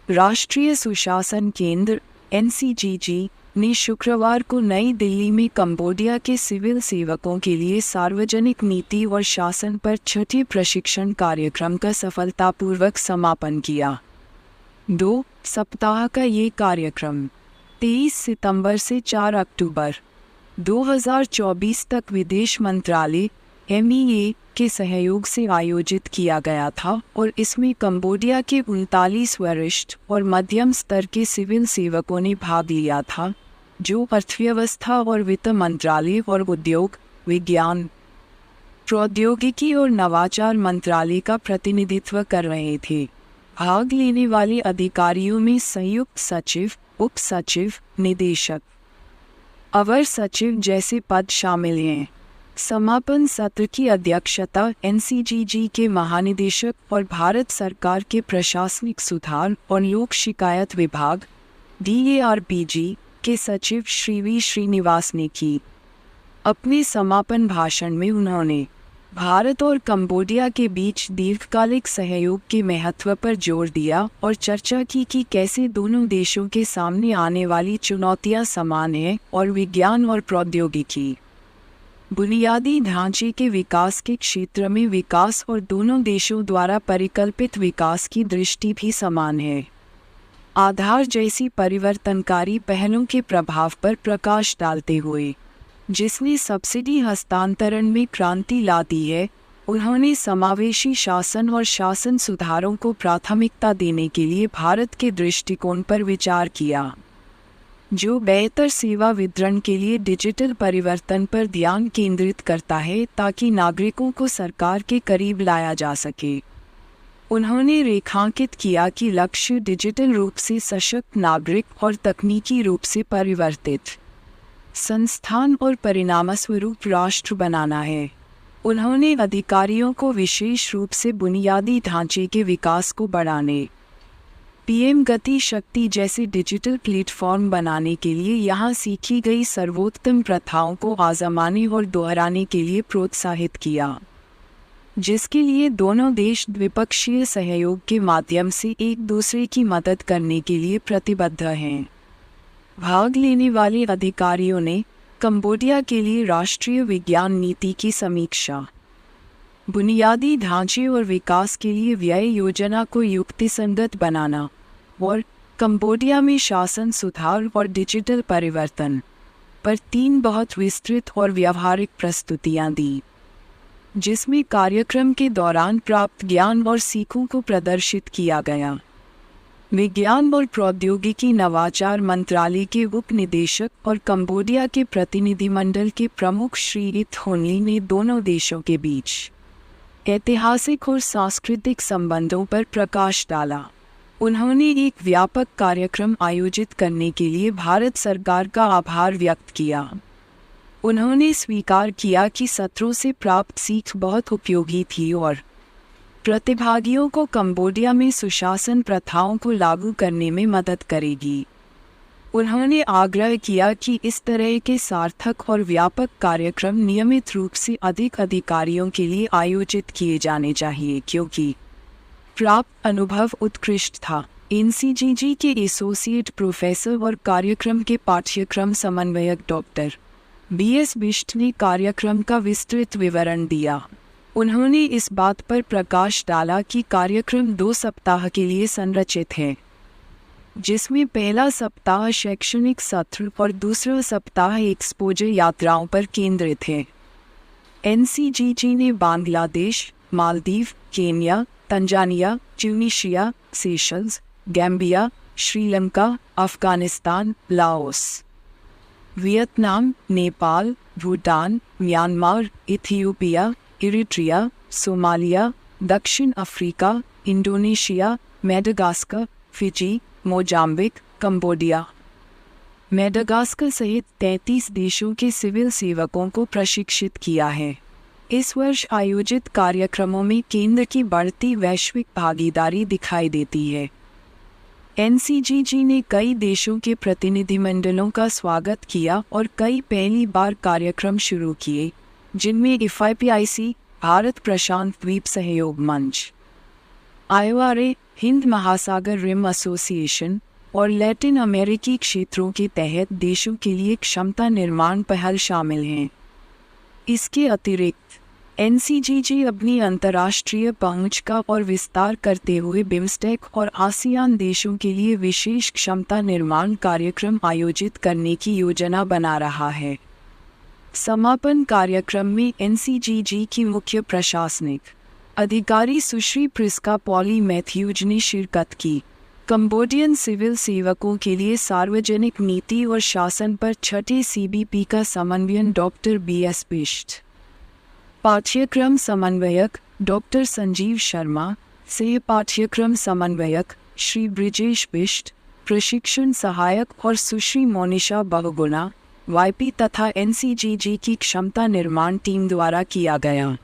राष्ट्रीय सुशासन केंद्र (NCGG) ने शुक्रवार को नई दिल्ली में कंबोडिया के सिविल सेवकों के लिए सार्वजनिक नीति और शासन पर छठे प्रशिक्षण कार्यक्रम का सफलतापूर्वक समापन किया। 2 सप्ताह का ये कार्यक्रम 23 सितंबर से 4 अक्टूबर 2024 तक विदेश मंत्रालय (MEA) के सहयोग से आयोजित किया गया था और इसमें कंबोडिया के 39 वरिष्ठ और मध्यम स्तर के सिविल सेवकों ने भाग लिया था, जो अर्थव्यवस्था और वित्त मंत्रालय और उद्योग, विज्ञान, प्रौद्योगिकी और नवाचार मंत्रालय का प्रतिनिधित्व कर रहे थे। भाग लेने वाले अधिकारियों में संयुक्त सचिव, उप सचिव, निदेशक, अवर सचिव जैसे पद शामिल हैं। समापन सत्र की अध्यक्षता NCGG के महानिदेशक और भारत सरकार के प्रशासनिक सुधार और लोक शिकायत विभाग DARPG के सचिव श्री V श्रीनिवास ने की। अपने समापन भाषण में उन्होंने भारत और कंबोडिया के बीच दीर्घकालिक सहयोग के महत्व पर जोर दिया और चर्चा की कि कैसे दोनों देशों के सामने आने वाली चुनौतियां समान हैं और विज्ञान और प्रौद्योगिकी, बुनियादी ढांचे के विकास के क्षेत्र में विकास और दोनों देशों द्वारा परिकल्पित विकास की दृष्टि भी समान है। आधार जैसी परिवर्तनकारी पहलों के प्रभाव पर प्रकाश डालते हुए, जिसने सब्सिडी हस्तांतरण में क्रांति ला दी है, उन्होंने समावेशी शासन और शासन सुधारों को प्राथमिकता देने के लिए भारत के दृष्टिकोण पर विचार किया, जो बेहतर सेवा वितरण के लिए डिजिटल परिवर्तन पर ध्यान केंद्रित करता है ताकि नागरिकों को सरकार के करीब लाया जा सके। उन्होंने रेखांकित किया कि लक्ष्य डिजिटल रूप से सशक्त नागरिक और तकनीकी रूप से परिवर्तित संस्थान और परिणामस्वरूप राष्ट्र बनाना है। उन्होंने अधिकारियों को विशेष रूप से बुनियादी ढांचे के विकास को बढ़ाने, PM गति शक्ति जैसे डिजिटल प्लेटफॉर्म बनाने के लिए यहाँ सीखी गई सर्वोत्तम प्रथाओं को आज़माने और दोहराने के लिए प्रोत्साहित किया, जिसके लिए दोनों देश द्विपक्षीय सहयोग के माध्यम से एक दूसरे की मदद करने के लिए प्रतिबद्ध हैं। भाग लेने वाले अधिकारियों ने कंबोडिया के लिए राष्ट्रीय विज्ञान नीति की समीक्षा, बुनियादी ढांचे और विकास के लिए व्यय योजना को युक्तिसंगत बनाना और कंबोडिया में शासन सुधार और डिजिटल परिवर्तन पर 3 बहुत विस्तृत और व्यावहारिक प्रस्तुतियां दी, जिसमें कार्यक्रम के दौरान प्राप्त ज्ञान और सीखों को प्रदर्शित किया गया। विज्ञान और प्रौद्योगिकी नवाचार मंत्रालय के उप निदेशक और कंबोडिया के प्रतिनिधिमंडल के प्रमुख श्री इत होनली ने दोनों देशों के बीच ऐतिहासिक और सांस्कृतिक संबंधों पर प्रकाश डाला। उन्होंने एक व्यापक कार्यक्रम आयोजित करने के लिए भारत सरकार का आभार व्यक्त किया। उन्होंने स्वीकार किया कि सत्रों से प्राप्त सीख बहुत उपयोगी थी और प्रतिभागियों को कंबोडिया में सुशासन प्रथाओं को लागू करने में मदद करेगी। उन्होंने आग्रह किया कि इस तरह के सार्थक और व्यापक कार्यक्रम नियमित रूप से अधिक अधिकारियों के लिए आयोजित किए जाने चाहिए क्योंकि प्राप्त अनुभव उत्कृष्ट था। NCGG के एसोसिएट प्रोफेसर और कार्यक्रम के पाठ्यक्रम समन्वयक डॉक्टर BS बिष्ट ने कार्यक्रम का विस्तृत विवरण दिया। उन्होंने इस बात पर प्रकाश डाला कि कार्यक्रम 2 सप्ताह के लिए संरचित है, जिसमें पहला सप्ताह शैक्षणिक सत्र और दूसरा सप्ताह एक्सपोजर यात्राओं पर केंद्रित है। NCGG ने Bangladesh, Maldives, Kenya, Tanzania, Tunisia, Seychelles, Gambia, Sri Lanka, Afghanistan, Laos, Vietnam, Nepal, Bhutan, Myanmar, Ethiopia, Eritrea, Somalia, दक्षिण Africa, Indonesia, Madagascar, Fiji, Mozambique, Cambodia, Madagascar सहित 33 देशों के सिविल सेवकों को प्रशिक्षित किया है। इस वर्ष आयोजित कार्यक्रमों में केंद्र की बढ़ती वैश्विक भागीदारी दिखाई देती है। NCGG ने कई देशों के प्रतिनिधिमंडलों का स्वागत किया और कई पहली बार कार्यक्रम शुरू किए, जिनमें FIPIC, भारत प्रशांत द्वीप सहयोग मंच, IORA, हिंद महासागर रिम एसोसिएशन और लैटिन अमेरिकी क्षेत्रों के तहत देशों के लिए क्षमता निर्माण पहल शामिल हैं। इसके अतिरिक्त एनसीजीजी अपनी अंतर्राष्ट्रीय पहुंच का और विस्तार करते हुए बिम्स्टेक और आसियान देशों के लिए विशेष क्षमता निर्माण कार्यक्रम आयोजित करने की योजना बना रहा है। समापन कार्यक्रम में एनसीजीजी की मुख्य प्रशासनिक अधिकारी सुश्री प्रिस्का पॉली मैथ्यूज ने शिरकत की। कंबोडियन सिविल सेवकों के लिए सार्वजनिक नीति और शासन पर छठे सीबीपी का समन्वयन डॉक्टर BS बिष्ट, पाठ्यक्रम समन्वयक डॉक्टर संजीव शर्मा, सह पाठ्यक्रम समन्वयक श्री ब्रिजेश बिष्ट, प्रशिक्षण सहायक और सुश्री मोनिशा बहुगुणा YP तथा एनसीजीजी की क्षमता निर्माण टीम द्वारा किया गया।